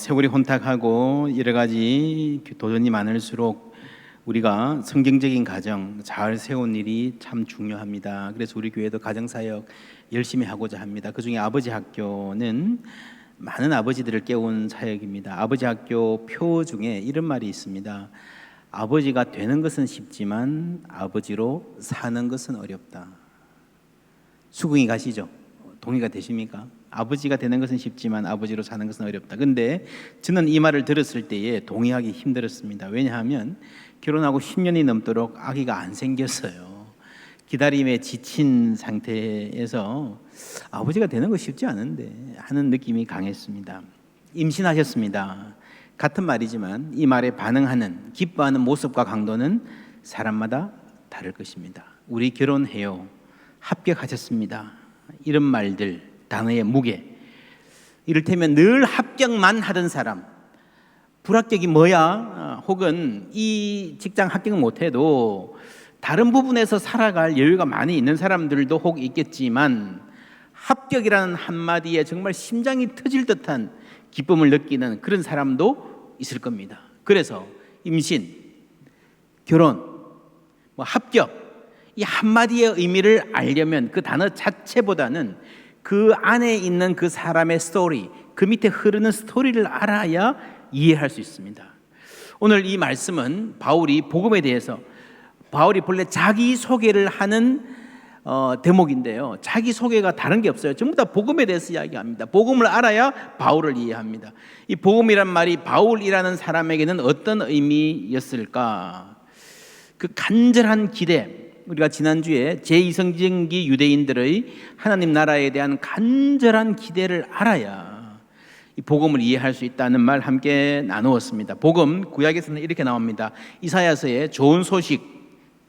세월이 혼탁하고 여러 가지 도전이 많을수록 우리가 성경적인 가정 잘 세운 일이 참 중요합니다. 그래서 우리 교회도 가정사역 열심히 하고자 합니다. 그중에 아버지 학교는 많은 아버지들을 깨운 사역입니다. 아버지 학교 표 중에 이런 말이 있습니다. 아버지가 되는 것은 쉽지만 아버지로 사는 것은 어렵다. 수긍이 가시죠? 동의가 되십니까? 아버지가 되는 것은 쉽지만 아버지로 사는 것은 어렵다. 근데 저는 이 말을 들었을 때에 동의하기 힘들었습니다. 왜냐하면 결혼하고 10년이 넘도록 아기가 안 생겼어요. 기다림에 지친 상태에서 아버지가 되는 거 쉽지 않은데 하는 느낌이 강했습니다. 임신하셨습니다. 같은 말이지만 이 말에 반응하는, 기뻐하는 모습과 강도는 사람마다 다를 것입니다. 우리 결혼해요. 합격하셨습니다. 이런 말들, 단어의 무게. 이를테면 늘 합격만 하던 사람, 불합격이 뭐야? 혹은 이 직장 합격 못해도 다른 부분에서 살아갈 여유가 많이 있는 사람들도 혹 있겠지만 합격이라는 한마디에 정말 심장이 터질 듯한 기쁨을 느끼는 그런 사람도 있을 겁니다. 그래서 임신, 결혼, 합격, 이 한마디의 의미를 알려면 그 단어 자체보다는 그 안에 있는 그 사람의 스토리, 그 밑에 흐르는 스토리를 알아야 이해할 수 있습니다. 오늘 이 말씀은 바울이 복음에 대해서, 바울이 본래 자기소개를 하는 대목인데요. 자기소개가 다른 게 없어요. 전부 다 복음에 대해서 이야기합니다. 복음을 알아야 바울을 이해합니다. 이 복음이란 말이 바울이라는 사람에게는 어떤 의미였을까? 그 간절한 기대, 우리가 지난주에 제2성경기 유대인들의 하나님 나라에 대한 간절한 기대를 알아야 이 복음을 이해할 수 있다는 말 함께 나누었습니다. 복음, 구약에서는 이렇게 나옵니다. 이사야서에 좋은 소식,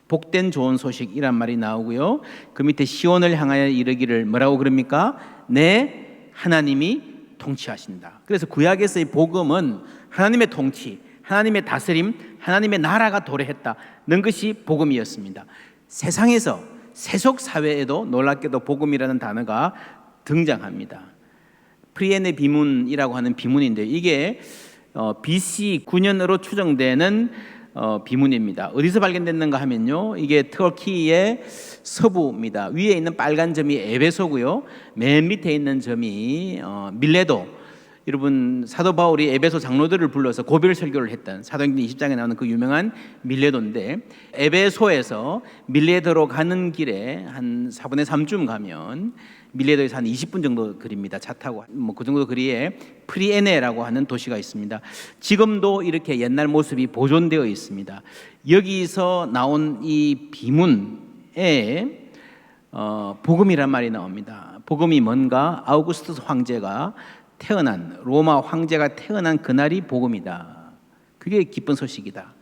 복된 좋은 소식이란 말이 나오고요. 그 밑에 시온을 향하여 이르기를 뭐라고 그럽니까? 내 하나님이 통치하신다. 그래서 구약에서의 복음은 하나님의 통치, 하나님의 다스림, 하나님의 나라가 도래했다는 것이 복음이었습니다. 세상에서 세속 사회에도 놀랍게도 복음이라는 단어가 등장합니다. 프리에네 비문이라고 하는 비문인데 이게 BC 9년으로 추정되는 비문입니다. 어디서 발견됐는가 하면요, 이게 터키의 서부입니다. 위에 있는 빨간 점이 에베소고요, 맨 밑에 있는 점이 밀레도. 여러분, 사도 바울이 에베소 장로들을 불러서 고별 설교를 했던 사도행전 20장에 나오는 그 유명한 밀레도인데, 에베소에서 밀레도로 가는 길에 한 4분의 3쯤 가면 밀레도에서 한 20분 정도 거리입니다. 차 타고 그 정도 거리에 프리에네라고 하는 도시가 있습니다. 지금도 이렇게 옛날 모습이 보존되어 있습니다. 여기서 나온 이 비문에 복음이란 말이 나옵니다. 복음이 뭔가? 아우구스투스 황제가 태어난, 로마 황제가 태어난 그날이 복음이다. 그게 기쁜 소식이다.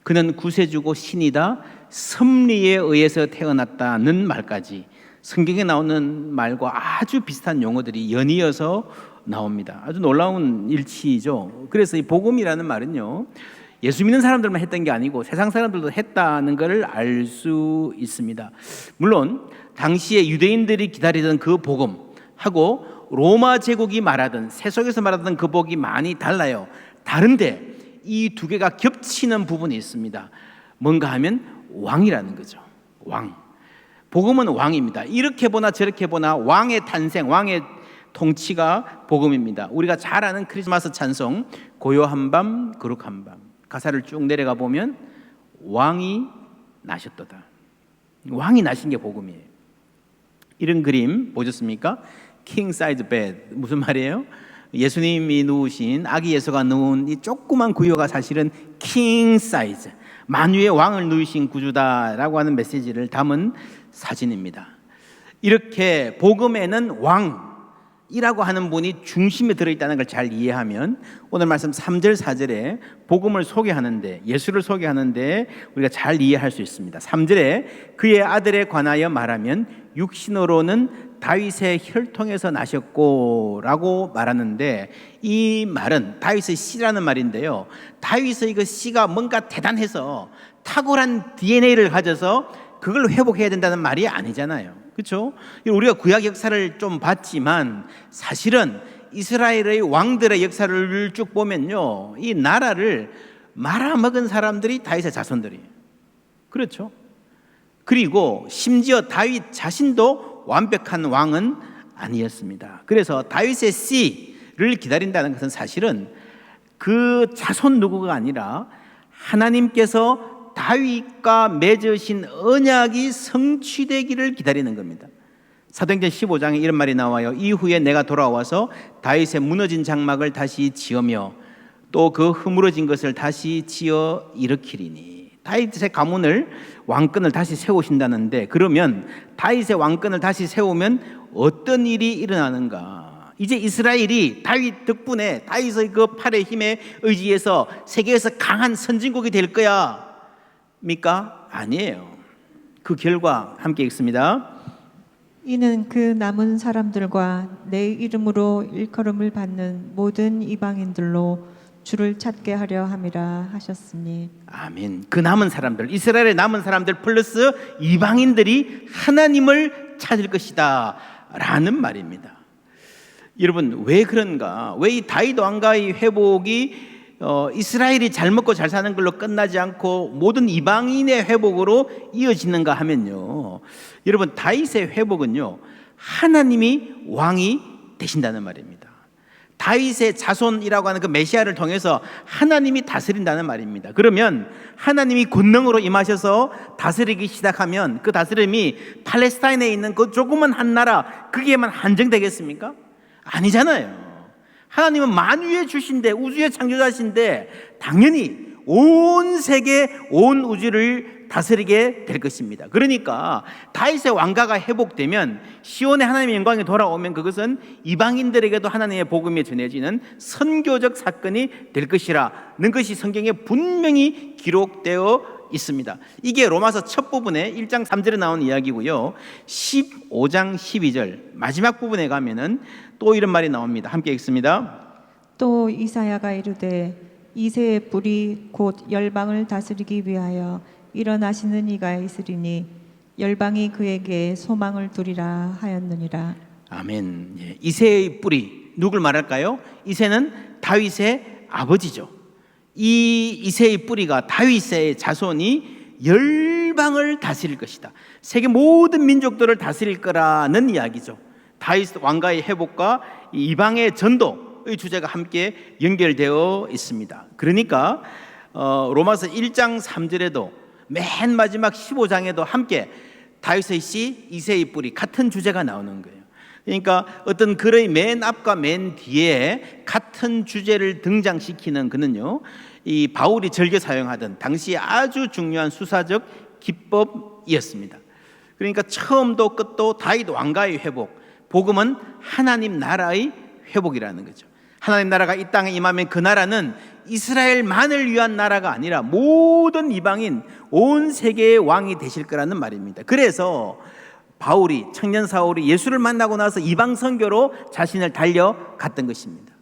그는 구세주고 신이다. 섭리에 의해서 태어났다는 말까지 성경에 나오는 말과 아주 비슷한 용어들이 연이어서 나옵니다. 아주 놀라운 일치죠. 그래서 이 복음이라는 말은요, 예수 믿는 사람들만 했던 게 아니고 세상 사람들도 했다는 것을 알 수 있습니다. 물론 당시에 유대인들이 기다리던 그 복음하고 로마 제국이 말하던, 세속에서 말하던 그 복이 많이 달라요. 다른데 이 두 개가 겹치는 부분이 있습니다. 뭔가 하면 왕이라는 거죠. 왕. 복음은 왕입니다. 이렇게 보나 저렇게 보나 왕의 탄생, 왕의 통치가 복음입니다. 우리가 잘 아는 크리스마스 찬송 고요한 밤 거룩한 밤, 가사를 쭉 내려가 보면 왕이 나셨도다. 왕이 나신 게 복음이에요. 이런 그림 보셨습니까? king size bed. 무슨 말이에요? 예수님이 누우신, 아기 예수가 누운 이 조그만 구유가 사실은 king size, 만유의 왕을 누이신 구주다라고 하는 메시지를 담은 사진입니다. 이렇게 복음에는 왕이라고 하는 분이 중심에 들어있다는 걸 잘 이해하면 오늘 말씀 3절 4절에 복음을 소개하는데, 예수를 소개하는데 우리가 잘 이해할 수 있습니다. 3절에 그의 아들에 관하여 말하면 육신으로는 다윗의 혈통에서 나셨고 라고 말하는데, 이 말은 다윗의 씨라는 말인데요, 다윗의 그 씨가 뭔가 대단해서 탁월한 DNA를 가져서 그걸 회복해야 된다는 말이 아니잖아요. 그렇죠? 우리가 구약 역사를 좀 봤지만 사실은 이스라엘의 왕들의 역사를 쭉 보면요, 이 나라를 말아먹은 사람들이 다윗의 자손들이에요. 그렇죠? 그리고 심지어 다윗 자신도 완벽한 왕은 아니었습니다. 그래서 다윗의 씨를 기다린다는 것은 사실은 그 자손 누구가 아니라 하나님께서 다윗과 맺으신 언약이 성취되기를 기다리는 겁니다. 사도행전 15장에 이런 말이 나와요. 이후에 내가 돌아와서 다윗의 무너진 장막을 다시 지으며 또 그 허물어진 것을 다시 지어 일으키리니. 다윗의 가문을, 왕권을 다시 세우신다는데, 그러면 다윗의 왕권을 다시 세우면 어떤 일이 일어나는가? 이제 이스라엘이 다윗 덕분에, 다윗의 그 팔의 힘에 의지해서 세계에서 강한 선진국이 될 거야 입니까? 아니에요. 그 결과 함께 읽습니다. 이는 그 남은 사람들과 내 이름으로 일컬음을 받는 모든 이방인들로 주를 찾게 하려 함이라 하셨으니. 아멘. 그 남은 사람들, 이스라엘의 남은 사람들 플러스 이방인들이 하나님을 찾을 것이다 라는 말입니다. 여러분, 왜 그런가? 왜 이 다윗 왕가의 회복이 이스라엘이 잘 먹고 잘 사는 걸로 끝나지 않고 모든 이방인의 회복으로 이어지는가 하면요, 여러분, 다윗의 회복은요, 하나님이 왕이 되신다는 말입니다. 다윗의 자손이라고 하는 그 메시아를 통해서 하나님이 다스린다는 말입니다. 그러면 하나님이 권능으로 임하셔서 다스리기 시작하면 그 다스림이 팔레스타인에 있는 그 조그만 한 나라 거기에만 한정되겠습니까? 아니잖아요. 하나님은 만유의 주신데, 우주의 창조자신데 당연히 온 세계, 온 우주를 다스리게 될 것입니다. 그러니까 다윗의 왕가가 회복되면, 시온의 하나님의 영광이 돌아오면 그것은 이방인들에게도 하나님의 복음이 전해지는 선교적 사건이 될 것이라는 것이 성경에 분명히 기록되어 있습니다. 이게 로마서 첫 부분에 1장 3절에 나온 이야기고요, 15장 12절 마지막 부분에 가면은 또 이런 말이 나옵니다. 함께 읽습니다. 또 이사야가 이르되 이새의 뿔이 곧 열방을 다스리기 위하여 일어나시는 이가 있으리니 열방이 그에게 소망을 두리라 하였느니라. 아멘. 예, 이새의 뿔이 누굴 말할까요? 이새는 다윗의 아버지죠. 이 이새의 뿌리가, 다윗의 자손이 열방을 다스릴 것이다, 세계 모든 민족들을 다스릴 거라는 이야기죠. 다윗 왕가의 회복과 이방의 전도의 주제가 함께 연결되어 있습니다. 그러니까 로마서 1장 3절에도 맨 마지막 15장에도 함께 다윗의 씨, 이새의 뿌리 같은 주제가 나오는 거예요. 그러니까 어떤 글의 맨 앞과 맨 뒤에 같은 주제를 등장시키는 그는요, 이 바울이 즐겨 사용하던 당시에 아주 중요한 수사적 기법이었습니다. 그러니까 처음도 끝도 다윗 왕가의 회복, 복음은 하나님 나라의 회복이라는 거죠. 하나님 나라가 이 땅에 임하면 그 나라는 이스라엘만을 위한 나라가 아니라 모든 이방인, 온 세계의 왕이 되실 거라는 말입니다. 그래서 바울이, 청년 사울이 예수를 만나고 나서 이방 선교로 자신을 달려갔던 것입니다.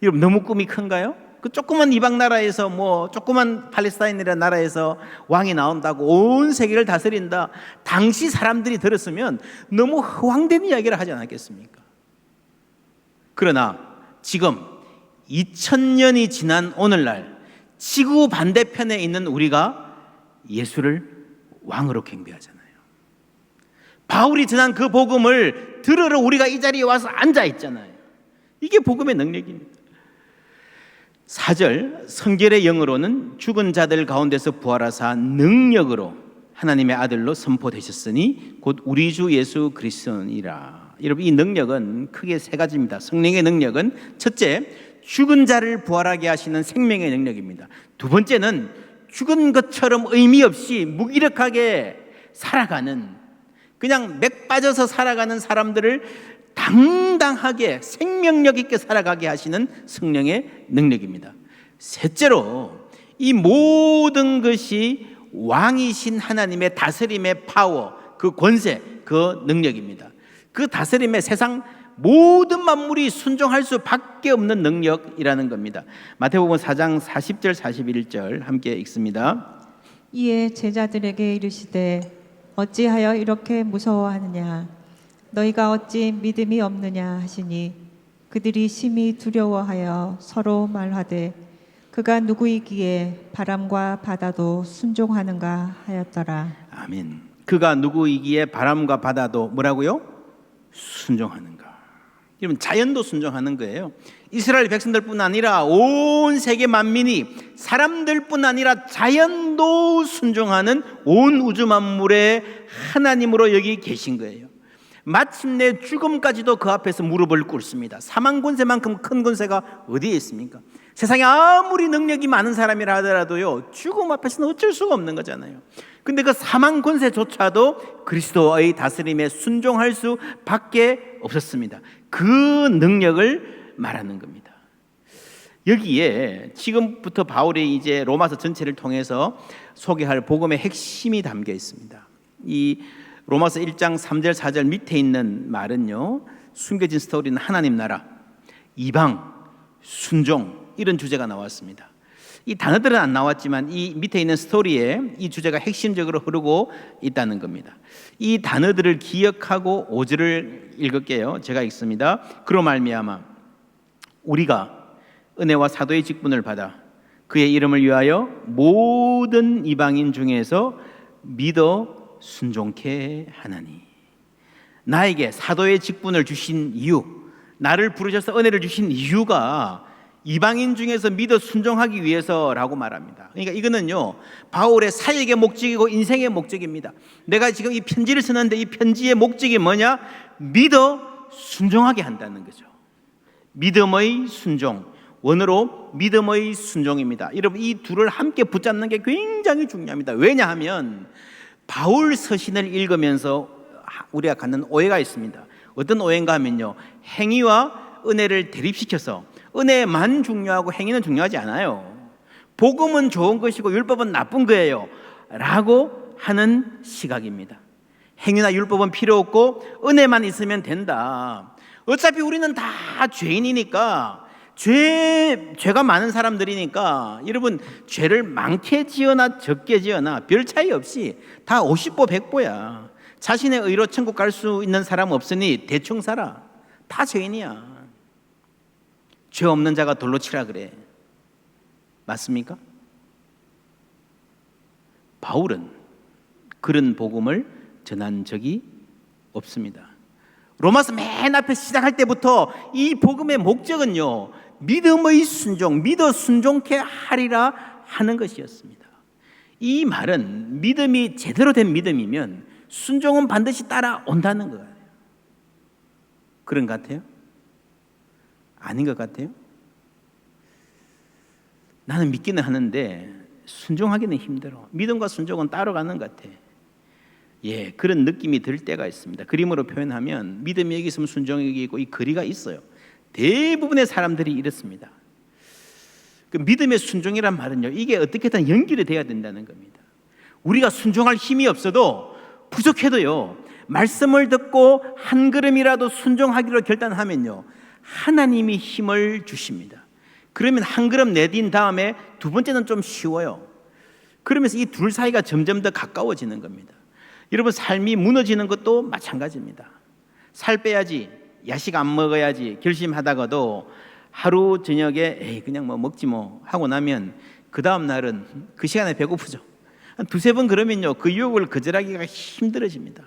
여러분, 너무 꿈이 큰가요? 그 조그만 이방 나라에서, 조그만 팔레스타인이라는 나라에서 왕이 나온다고 온 세계를 다스린다, 당시 사람들이 들었으면 너무 허황된 이야기를 하지 않았겠습니까? 그러나 지금 2000년이 지난 오늘날 지구 반대편에 있는 우리가 예수를 왕으로 경배하잖아요. 바울이 전한 그 복음을 들으러 우리가 이 자리에 와서 앉아 있잖아요. 이게 복음의 능력입니다. 4절, 성결의 영으로는 죽은 자들 가운데서 부활하사 능력으로 하나님의 아들로 선포되셨으니 곧 우리 주 예수 그리스도니라. 여러분, 이 능력은 크게 세 가지입니다. 성령의 능력은 첫째, 죽은 자를 부활하게 하시는 생명의 능력입니다. 두 번째는 죽은 것처럼 의미 없이 무기력하게 살아가는, 그냥 맥 빠져서 살아가는 사람들을 당당하게 생명력 있게 살아가게 하시는 성령의 능력입니다. 셋째로, 이 모든 것이 왕이신 하나님의 다스림의 파워, 그 권세, 그 능력입니다. 그 다스림의 세상 모든 만물이 순종할 수밖에 없는 능력이라는 겁니다. 마태복음 4장 40절 41절 함께 읽습니다. 이에 제자들에게 이르시되 어찌하여 이렇게 무서워하느냐, 너희가 어찌 믿음이 없느냐 하시니 그들이 심히 두려워하여 서로 말하되 그가 누구이기에 바람과 바다도 순종하는가 하였더라. 아멘. 그가 누구이기에 바람과 바다도 뭐라고요? 순종하는가. 여러분, 자연도 순종하는 거예요. 이스라엘 백성들뿐 아니라 온 세계 만민이, 사람들뿐 아니라 자연도 순종하는 온 우주 만물의 하나님으로 여기 계신 거예요. 마침내 죽음까지도 그 앞에서 무릎을 꿇습니다. 사망 권세만큼 큰 권세가 어디에 있습니까? 세상에 아무리 능력이 많은 사람이라 하더라도요, 죽음 앞에서는 어쩔 수가 없는 거잖아요. 근데 그 사망 권세조차도 그리스도의 다스림에 순종할 수밖에 없었습니다. 그 능력을 말하는 겁니다. 여기에 지금부터 바울이 이제 로마서 전체를 통해서 소개할 복음의 핵심이 담겨 있습니다. 이 로마서 1장 3절 4절 밑에 있는 말은요, 숨겨진 스토리는 하나님 나라, 이방, 순종, 이런 주제가 나왔습니다. 이 단어들은 안 나왔지만 이 밑에 있는 스토리에 이 주제가 핵심적으로 흐르고 있다는 겁니다. 이 단어들을 기억하고 5절을 읽을게요. 제가 읽습니다. 그로 말미암아 우리가 은혜와 사도의 직분을 받아 그의 이름을 위하여 모든 이방인 중에서 믿어 순종케 하나니. 나에게 사도의 직분을 주신 이유, 나를 부르셔서 은혜를 주신 이유가 이방인 중에서 믿어 순종하기 위해서라고 말합니다. 그러니까 이거는요, 바울의 사역의 목적이고 인생의 목적입니다. 내가 지금 이 편지를 쓰는데 이 편지의 목적이 뭐냐? 믿어 순종하게 한다는 거죠. 믿음의 순종, 원어로 믿음의 순종입니다. 여러분, 이 둘을 함께 붙잡는 게 굉장히 중요합니다. 왜냐하면 바울 서신을 읽으면서 우리가 갖는 오해가 있습니다. 어떤 오해인가 하면요, 행위와 은혜를 대립시켜서 은혜만 중요하고 행위는 중요하지 않아요. 복음은 좋은 것이고 율법은 나쁜 거예요 라고 하는 시각입니다. 행위나 율법은 필요 없고 은혜만 있으면 된다. 어차피 우리는 다 죄인이니까, 죄가 많은 사람들이니까, 여러분, 죄를 많게 지어나 적게 지어나 별 차이 없이 다 50보 100보야. 자신의 의로 천국 갈 수 있는 사람 없으니 대충 살아. 다 죄인이야. 죄 없는 자가 돌로 치라 그래. 맞습니까? 바울은 그런 복음을 전한 적이 없습니다. 로마서 맨 앞에 시작할 때부터 이 복음의 목적은요, 믿음의 순종, 믿어 순종케 하리라 하는 것이었습니다. 이 말은 믿음이 제대로 된 믿음이면 순종은 반드시 따라온다는 거예요. 그런 것 같아요? 아닌 것 같아요? 나는 믿기는 하는데 순종하기는 힘들어. 믿음과 순종은 따로 가는 것 같아. 예, 그런 느낌이 들 때가 있습니다. 그림으로 표현하면 믿음이 여기 있으면 순종이 여기 있고 이 거리가 있어요. 대부분의 사람들이 이렇습니다. 그 믿음의 순종이란 말은요, 이게 어떻게든 연결이 돼야 된다는 겁니다. 우리가 순종할 힘이 없어도, 부족해도요, 말씀을 듣고 한 걸음이라도 순종하기로 결단하면요, 하나님이 힘을 주십니다. 그러면 한 걸음 내딘 다음에 두 번째는 좀 쉬워요. 그러면서 이 둘 사이가 점점 더 가까워지는 겁니다. 여러분, 삶이 무너지는 것도 마찬가지입니다. 살 빼야지, 야식 안 먹어야지 결심하다가도 하루 저녁에 에이 그냥 뭐 먹지 뭐 하고 나면 그 다음 날은 그 시간에 배고프죠. 한 두세 번 그러면요, 그 유혹을 거절하기가 힘들어집니다.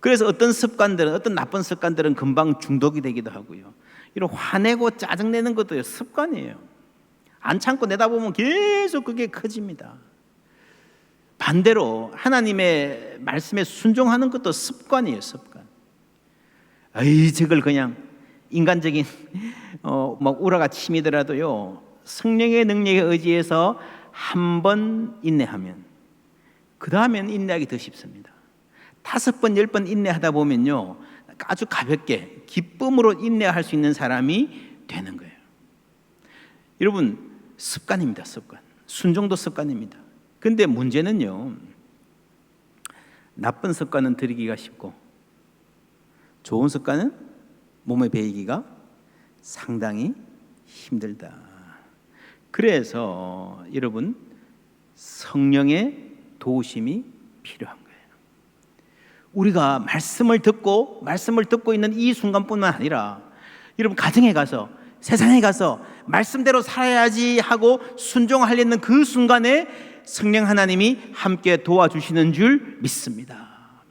그래서 어떤 습관들은, 어떤 나쁜 습관들은 금방 중독이 되기도 하고요. 이런 화내고 짜증내는 것도 습관이에요. 안 참고 내다 보면 계속 그게 커집니다. 반대로 하나님의 말씀에 순종하는 것도 습관이에요, 습관. 에이, 저걸 그냥 인간적인 막 우라가 치미더라도요, 성령의 능력에 의지해서 한 번 인내하면 그 다음에는 인내하기 더 쉽습니다. 5번, 10번 인내하다 보면요, 아주 가볍게 기쁨으로 인내할 수 있는 사람이 되는 거예요. 여러분, 습관입니다. 습관. 순종도 습관입니다. 근데 문제는요, 나쁜 습관은 들이기가 쉽고 좋은 습관은 몸에 배이기가 상당히 힘들다. 그래서 여러분, 성령의 도우심이 필요한 거예요. 우리가 말씀을 듣고 있는 이 순간뿐만 아니라 여러분 가정에 가서 세상에 가서 말씀대로 살아야지 하고 순종하려는 그 순간에 성령 하나님이 함께 도와주시는 줄 믿습니다.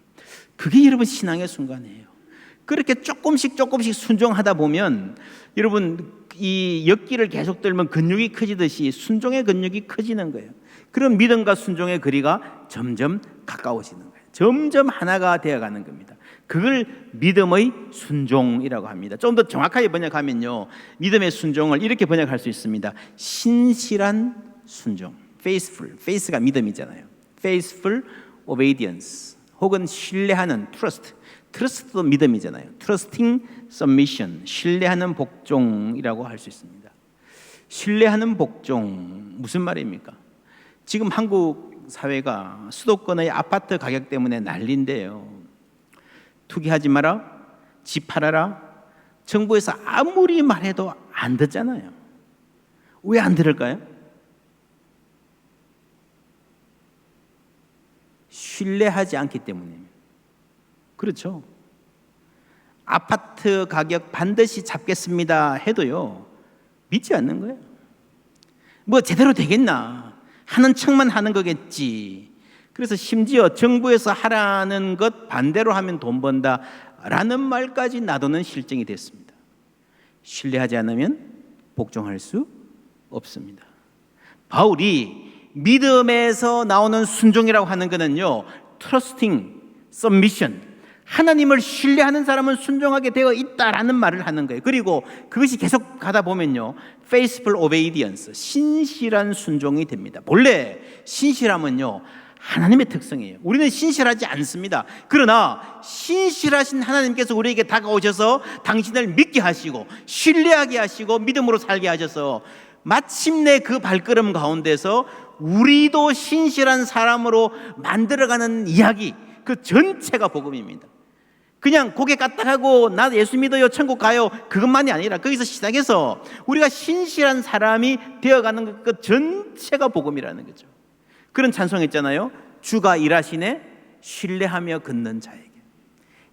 그게 여러분 신앙의 순간이에요. 그렇게 조금씩 순종하다 보면 여러분 이 역기를 계속 들면 근육이 커지듯이 순종의 근육이 커지는 거예요. 그런 믿음과 순종의 거리가 점점 가까워지는 거예요. 점점 하나가 되어가는 겁니다. 그걸 믿음의 순종이라고 합니다. 좀 더 정확하게 번역하면요, 믿음의 순종을 이렇게 번역할 수 있습니다. 신실한 순종, faithful, faith가 믿음이잖아요. faithful obedience, 혹은 신뢰하는 trust, trust도 믿음이잖아요. trusting submission, 신뢰하는 복종이라고 할 수 있습니다. 신뢰하는 복종, 무슨 말입니까? 지금 한국 사회가 수도권의 아파트 가격 때문에 난리인데요. 투기하지 마라, 집 팔아라, 정부에서 아무리 말해도 안 듣잖아요. 왜 안 들을까요? 신뢰하지 않기 때문입니다. 그렇죠? 아파트 가격 반드시 잡겠습니다 해도요, 믿지 않는 거예요. 뭐 제대로 되겠나, 하는 척만 하는 거겠지. 그래서 심지어 정부에서 하라는 것 반대로 하면 돈 번다 라는 말까지 놔두는 실정이 됐습니다. 신뢰하지 않으면 복종할 수 없습니다. 바울이 믿음에서 나오는 순종이라고 하는 것은요, trusting submission, 하나님을 신뢰하는 사람은 순종하게 되어 있다라는 말을 하는 거예요. 그리고 그것이 계속 가다 보면요, faithful obedience, 신실한 순종이 됩니다. 본래 신실함은요, 하나님의 특성이에요. 우리는 신실하지 않습니다. 그러나 신실하신 하나님께서 우리에게 다가오셔서 당신을 믿게 하시고 신뢰하게 하시고 믿음으로 살게 하셔서 마침내 그 발걸음 가운데서 우리도 신실한 사람으로 만들어가는 이야기, 그 전체가 복음입니다. 그냥 고개 까딱하고 나 예수 믿어요, 천국 가요, 그것만이 아니라 거기서 시작해서 우리가 신실한 사람이 되어가는 그 전체가 복음이라는 거죠. 그런 찬송했잖아요. 주가 일하시네, 신뢰하며 걷는 자에게.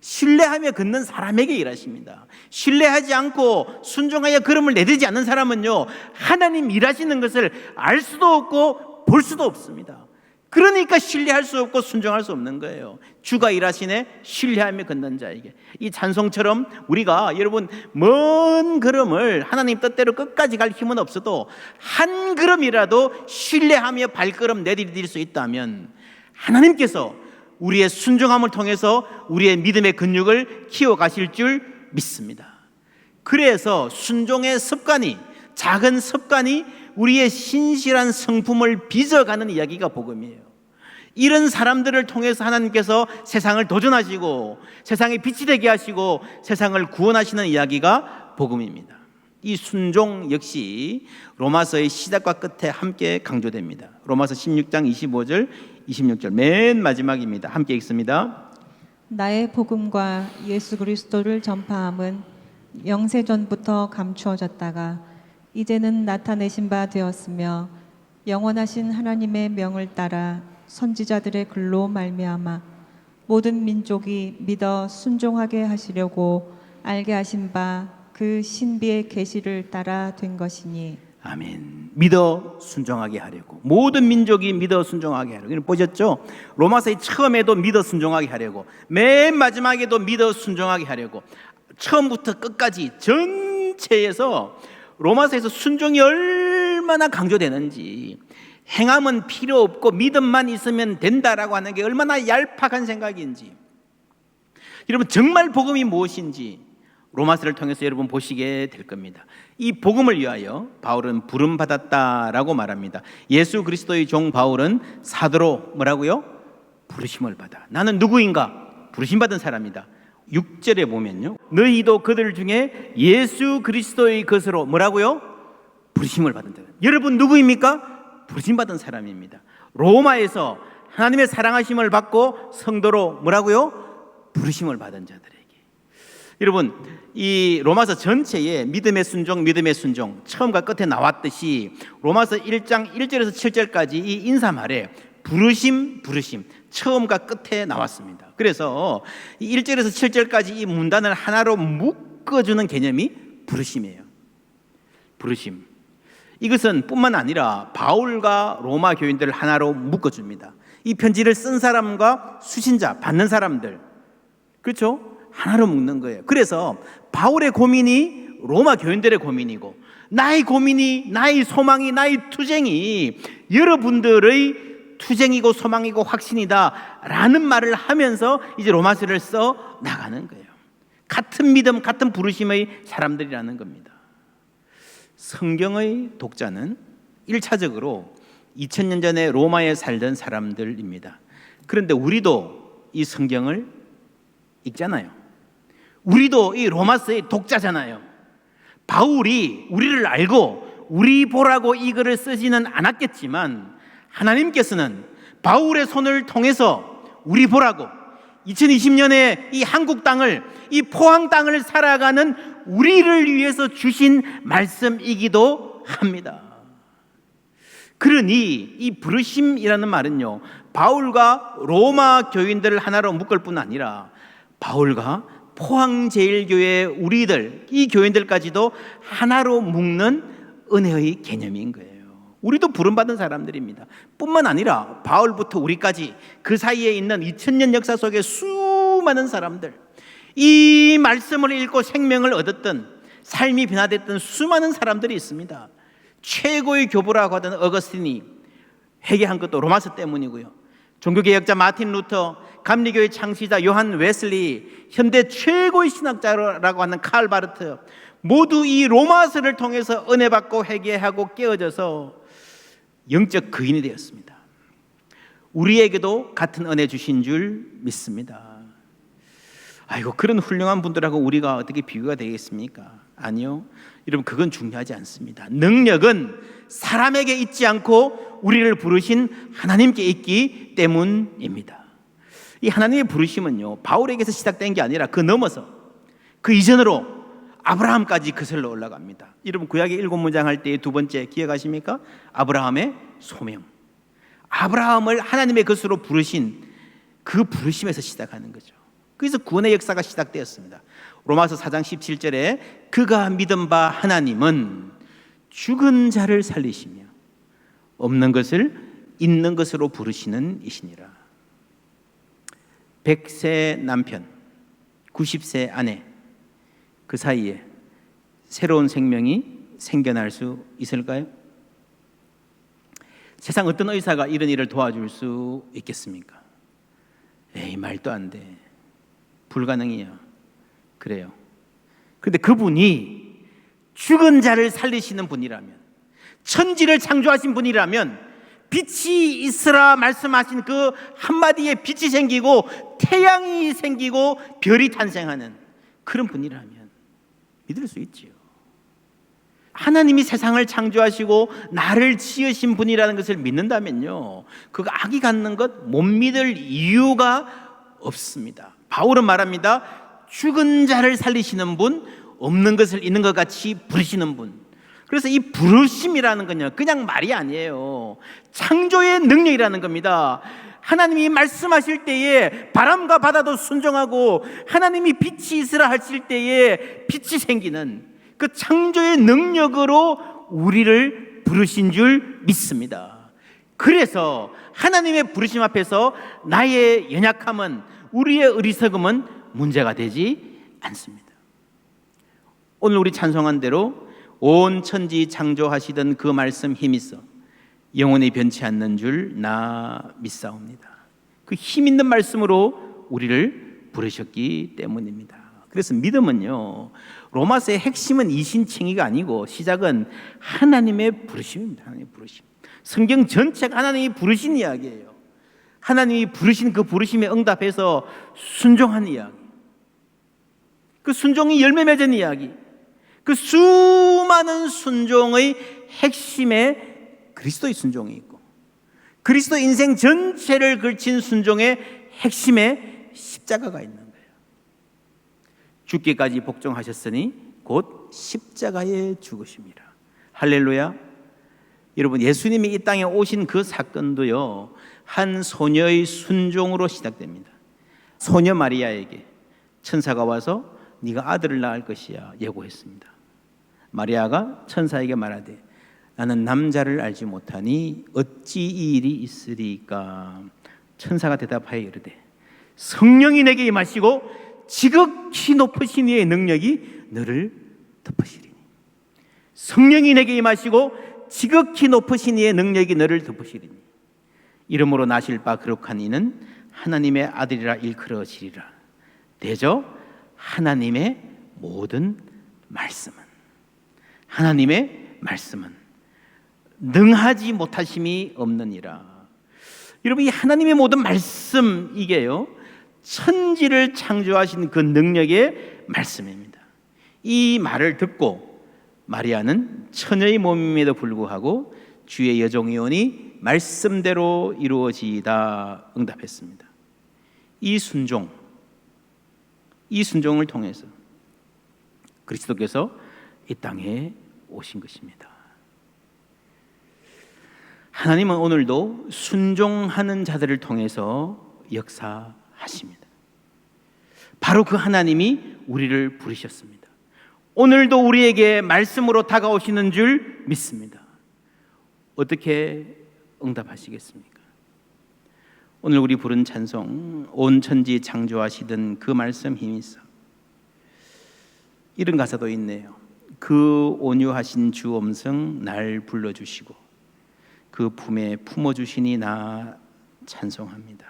신뢰하며 걷는 사람에게 일하십니다. 신뢰하지 않고 순종하여 걸음을 내딛지 않는 사람은요, 하나님 일하시는 것을 알 수도 없고 볼 수도 없습니다. 그러니까 신뢰할 수 없고 순종할 수 없는 거예요. 주가 일하시네, 신뢰하며 걷는 자에게. 이 찬송처럼 우리가 여러분 먼 걸음을 하나님 뜻대로 끝까지 갈 힘은 없어도 한 걸음이라도 신뢰하며 발걸음 내디딜 수 있다면 하나님께서 우리의 순종함을 통해서 우리의 믿음의 근육을 키워가실 줄 믿습니다. 그래서 순종의 습관이, 작은 습관이 우리의 신실한 성품을 빚어가는 이야기가 복음이에요. 이런 사람들을 통해서 하나님께서 세상을 도전하시고 세상에 빛이 되게 하시고 세상을 구원하시는 이야기가 복음입니다. 이 순종 역시 로마서의 시작과 끝에 함께 강조됩니다. 로마서 16장 25절 26절 맨 마지막입니다. 함께 읽습니다. 나의 복음과 예수 그리스도를 전파함은 영세전부터 감추어졌다가 이제는 나타내신 바 되었으며 영원하신 하나님의 명을 따라 선지자들의 글로 말미암아 모든 민족이 믿어 순종하게 하시려고 알게 하신 바 그 신비의 계시를 따라 된 것이니. 아멘. 믿어 순종하게 하려고, 모든 민족이 믿어 순종하게 하려고. 보셨죠? 로마서의 처음에도 믿어 순종하게 하려고, 맨 마지막에도 믿어 순종하게 하려고, 처음부터 끝까지 전체에서 로마서에서 순종이 얼마나 강조되는지, 행함은 필요 없고 믿음만 있으면 된다라고 하는 게 얼마나 얄팍한 생각인지, 여러분 정말 복음이 무엇인지 로마서를 통해서 여러분 보시게 될 겁니다. 이 복음을 위하여 바울은 부름받았다라고 말합니다. 예수 그리스도의 종 바울은 사도로 뭐라고요? 부르심을 받아. 나는 누구인가? 부르심받은 사람이다. 6절에 보면요, 너희도 그들 중에 예수 그리스도의 것으로 뭐라고요? 부르심을 받은 자. 여러분 누구입니까? 부르심받은 사람입니다. 로마에서 하나님의 사랑하심을 받고 성도로 뭐라고요? 부르심을 받은 자들에게. 여러분 이 로마서 전체에 믿음의 순종, 믿음의 순종 처음과 끝에 나왔듯이 로마서 1장 1절에서 7절까지 이 인사말에 부르심, 부르심 처음과 끝에 나왔습니다. 그래서 1절에서 7절까지 이 문단을 하나로 묶어주는 개념이 부르심이에요. 부르심. 이것은 뿐만 아니라 바울과 로마 교인들을 하나로 묶어줍니다. 이 편지를 쓴 사람과 수신자, 받는 사람들, 그렇죠? 하나로 묶는 거예요. 그래서 바울의 고민이 로마 교인들의 고민이고, 나의 고민이, 나의 소망이, 나의 투쟁이 여러분들의 투쟁이고 소망이고 확신이다 라는 말을 하면서 이제 로마서를 써 나가는 거예요. 같은 믿음, 같은 부르심의 사람들이라는 겁니다. 성경의 독자는 1차적으로 2000년 전에 로마에 살던 사람들입니다. 그런데 우리도 이 성경을 읽잖아요. 우리도 이 로마서의 독자잖아요. 바울이 우리를 알고 우리 보라고 이 글을 쓰지는 않았겠지만 하나님께서는 바울의 손을 통해서 우리 보라고 2020년에 이 한국 땅을, 이 포항 땅을 살아가는 우리를 위해서 주신 말씀이기도 합니다. 그러니 이 부르심이라는 말은요, 바울과 로마 교인들을 하나로 묶을 뿐 아니라 바울과 포항제일교회 우리들, 이 교인들까지도 하나로 묶는 은혜의 개념인 거예요. 우리도 부름받은 사람들입니다. 뿐만 아니라 바울부터 우리까지 그 사이에 있는 2000년 역사 속에 수많은 사람들, 이 말씀을 읽고 생명을 얻었던, 삶이 변화됐던 수많은 사람들이 있습니다. 최고의 교부라고 하던 어거스틴이 회개한 것도 로마서 때문이고요. 종교개혁자 마틴 루터, 감리교의 창시자 요한 웨슬리, 현대 최고의 신학자라고 하는 칼 바르트, 모두 이 로마서를 통해서 은혜 받고 회개하고 깨어져서 영적 거인이 되었습니다. 우리에게도 같은 은혜 주신 줄 믿습니다. 아이고, 그런 훌륭한 분들하고 우리가 어떻게 비교가 되겠습니까? 아니요. 여러분, 그건 중요하지 않습니다. 능력은 사람에게 있지 않고 우리를 부르신 하나님께 있기 때문입니다. 이 하나님의 부르심은요, 바울에게서 시작된 게 아니라 그 넘어서, 그 이전으로 아브라함까지 거슬러 올라갑니다. 여러분, 구약의 7문장 할 때의 두 번째 기억하십니까? 아브라함의 소명. 아브라함을 하나님의 것으로 부르신 그 부르심에서 시작하는 거죠. 그래서 구원의 역사가 시작되었습니다. 로마서 4장 17절에 그가 믿은 바 하나님은 죽은 자를 살리시며 없는 것을 있는 것으로 부르시는 이시니라. 100세 남편, 90세 아내, 그 사이에 새로운 생명이 생겨날 수 있을까요? 세상 어떤 의사가 이런 일을 도와줄 수 있겠습니까? 에이, 말도 안 돼. 불가능이야. 그래요. 그런데 그분이 죽은 자를 살리시는 분이라면, 천지를 창조하신 분이라면, 빛이 있으라 말씀하신 그 한마디에 빛이 생기고 태양이 생기고 별이 탄생하는 그런 분이라면 믿을 수 있지요. 하나님이 세상을 창조하시고 나를 지으신 분이라는 것을 믿는다면요, 그거 악이 갖는 것 못 믿을 이유가 없습니다. 바울은 말합니다. 죽은 자를 살리시는 분, 없는 것을 있는 것 같이 부르시는 분. 그래서 이 부르심이라는 건요, 그냥 말이 아니에요. 창조의 능력이라는 겁니다. 하나님이 말씀하실 때에 바람과 바다도 순종하고, 하나님이 빛이 있으라 하실 때에 빛이 생기는 그 창조의 능력으로 우리를 부르신 줄 믿습니다. 그래서 하나님의 부르심 앞에서 나의 연약함은, 우리의 어리석음은 문제가 되지 않습니다. 오늘 우리 찬송한 대로 온 천지 창조하시던 그 말씀 힘있어 영원히 변치 않는 줄 나 믿사옵니다. 그 힘 있는 말씀으로 우리를 부르셨기 때문입니다. 그래서 믿음은요, 로마서의 핵심은 이신칭의가 아니고 시작은 하나님의 부르심입니다. 하나님의 부르심. 성경 전체가 하나님이 부르신 이야기예요. 하나님이 부르신 그 부르심에 응답해서 순종한 이야기, 그 순종이 열매 맺은 이야기, 그 수많은 순종의 핵심에 그리스도의 순종이 있고, 그리스도 인생 전체를 걸친 순종의 핵심에 십자가가 있는 거예요. 죽기까지 복종하셨으니 곧 십자가에 죽으심이라. 할렐루야. 여러분, 예수님이 이 땅에 오신 그 사건도요, 한 소녀의 순종으로 시작됩니다. 소녀 마리아에게 천사가 와서 네가 아들을 낳을 것이야 예고했습니다. 마리아가 천사에게 말하되 나는 남자를 알지 못하니 어찌 이 일이 있으리까? 천사가 대답하여 이르되 성령이 내게 임하시고 지극히 높으신 이의 능력이 너를 덮으시리니. 성령이 내게 임하시고 지극히 높으신 이의 능력이 너를 덮으시리니. 이름으로 나실 바 거룩한 이는 하나님의 아들이라 일컬어지리라. 대저 하나님의 모든 말씀은, 하나님의 말씀은 능하지 못하심이 없느니라. 여러분, 이 하나님의 모든 말씀, 이게요 천지를 창조하신 그 능력의 말씀입니다. 이 말을 듣고 마리아는 처녀의 몸임에도 불구하고 주의 여종이오니 말씀대로 이루어지이다 응답했습니다. 이 순종을 통해서 그리스도께서 이 땅에 오신 것입니다. 하나님은 오늘도 순종하는 자들을 통해서 역사하십니다. 바로 그 하나님이 우리를 부르셨습니다. 오늘도 우리에게 말씀으로 다가오시는 줄 믿습니다. 어떻게 응답하시겠습니까? 오늘 우리 부른 찬송, 온 천지 창조하시던 그 말씀 힘이서, 이런 가사도 있네요. 그 온유하신 주 음성 날 불러주시고 그 품에 품어주시니 나 찬송합니다.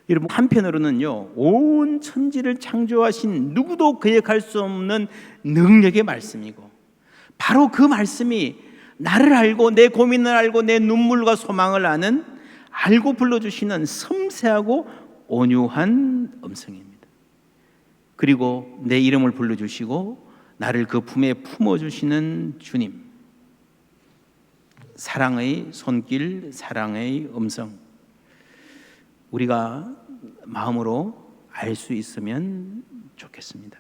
여러분, 한편으로는요 온 천지를 창조하신 누구도 거역할 수 없는 능력의 말씀이고, 바로 그 말씀이 나를 알고 내 고민을 알고 내 눈물과 소망을 아는, 알고 불러주시는 섬세하고 온유한 음성입니다. 그리고 내 이름을 불러주시고 나를 그 품에 품어주시는 주님, 사랑의 손길, 사랑의 음성, 우리가 마음으로 알 수 있으면 좋겠습니다.